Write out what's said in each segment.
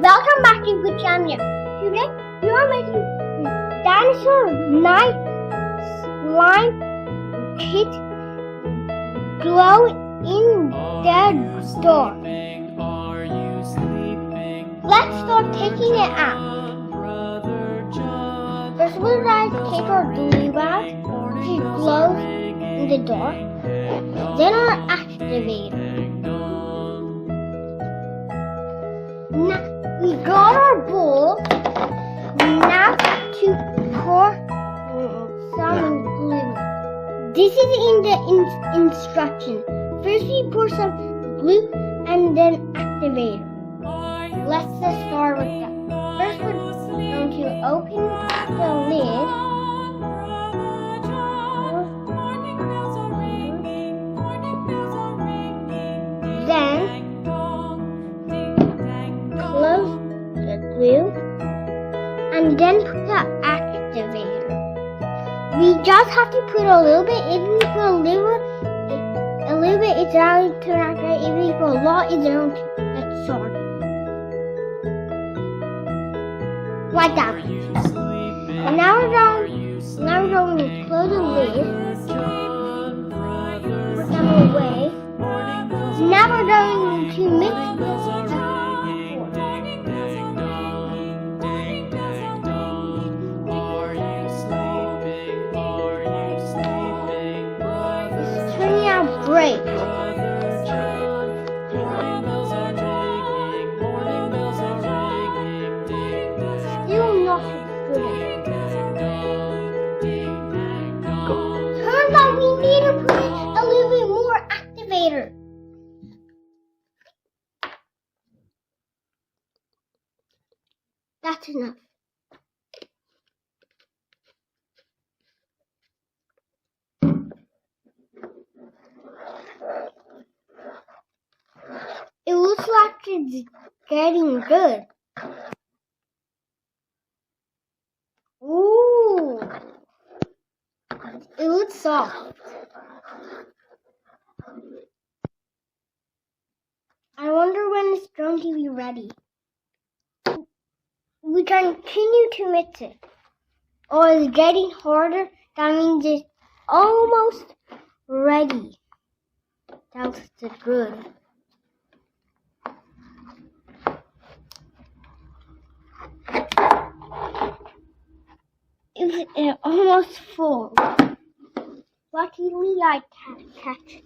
Welcome back to Good Channel. Today we are making dinosaur night slime kit glow in the door. Let's start taking it out. First we'll take our glue bag to glow in the door. Then our activator. Now we got our bowl. Now to pour some glue. This is in the instruction. First we pour some glue and then activator. Let's just start with that. First we're going to open the lid. Then close the glue and then put the activator. We just have to put a little bit. If we put a little bit, it's going to turn out great. If we put a lot, it's going to get short. Like that. And now we're going to close the lid. Put them away. Now we're going to mix it's turning out great. Still not as good. Turns out we need to put a little bit more activator. That's enough. It looks like it's getting good. Ooh. It looks soft. I wonder when it's going to be ready. We continue to mix it. Oh, it's getting harder. That means it's almost ready. That's good. It's almost full. Luckily, I can't catch it.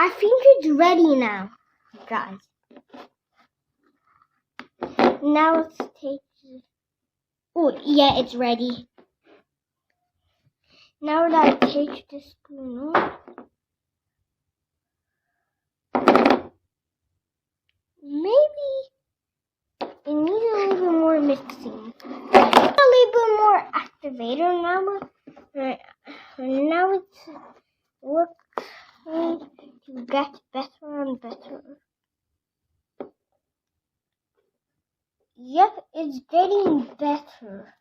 I think it's ready now, guys. Now let's take it. Oh, yeah, it's ready. Now that I take the spoon off, maybe it needs a little bit more mixing. A little bit more activator now it's working to get better and better. Yep, it's getting better.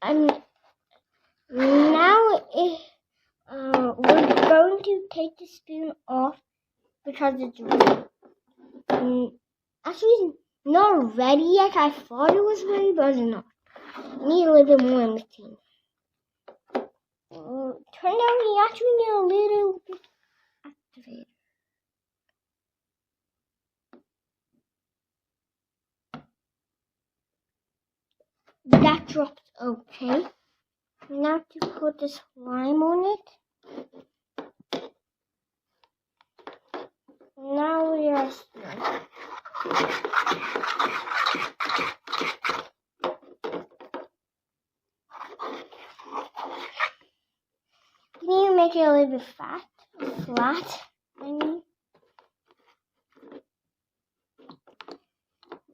And now we're going to take the spoon off because it's ready. Actually, it's not ready yet. I thought it was ready, but it's not. Need a little bit more mixing. Turned out we actually need a little bit activated. That dropped okay. Now to put the slime on it. Now we are slime. Can you make it a little bit flat?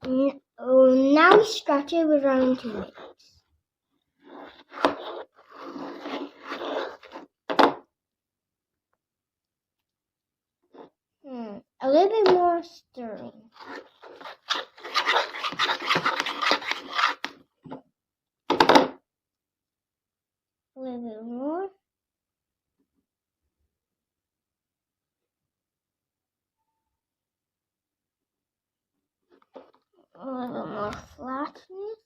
Now we stretch it, we're going to mix. A little bit more. A little more flatness.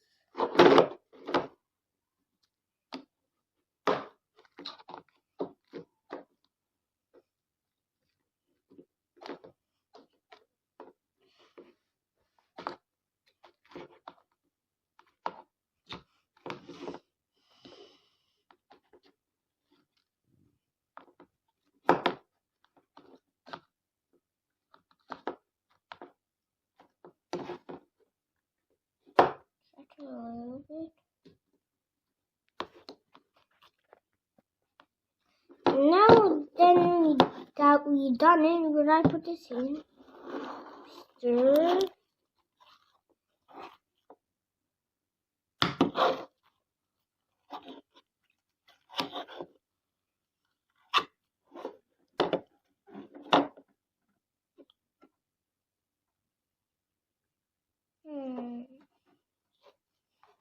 A little bit. Now then that we've done it, would I put this in? Stir.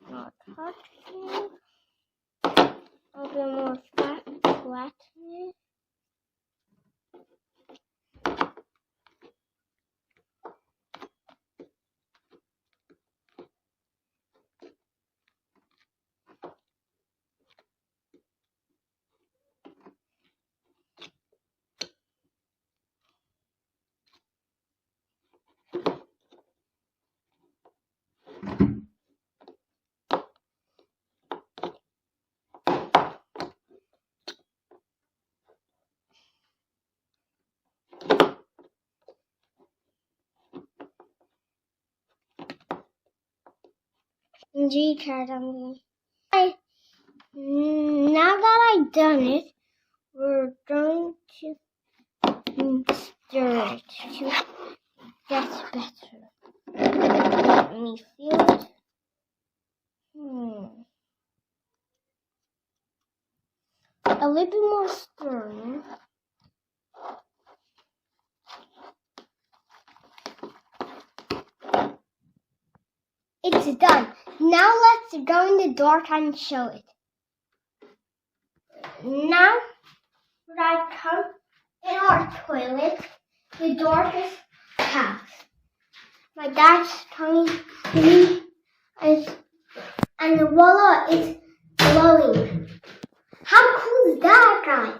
Not touching. A bit more flatness. G-card I'm going. Now that I've done it, we're going to stir it to get better. Let me feel it. A little bit more stirring. It's done. Now let's go in the dark and show it. Now when I come in our toilet, the darkest house. My dad's coming to me and voila, it's glowing. How cool is that, guys?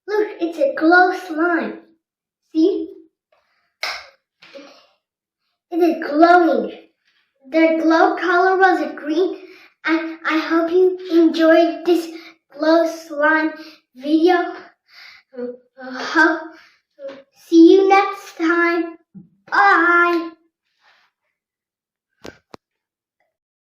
Look, it's a glow slime. See? It is glowing. The glow color was a green, and I hope you enjoyed this glow slime video.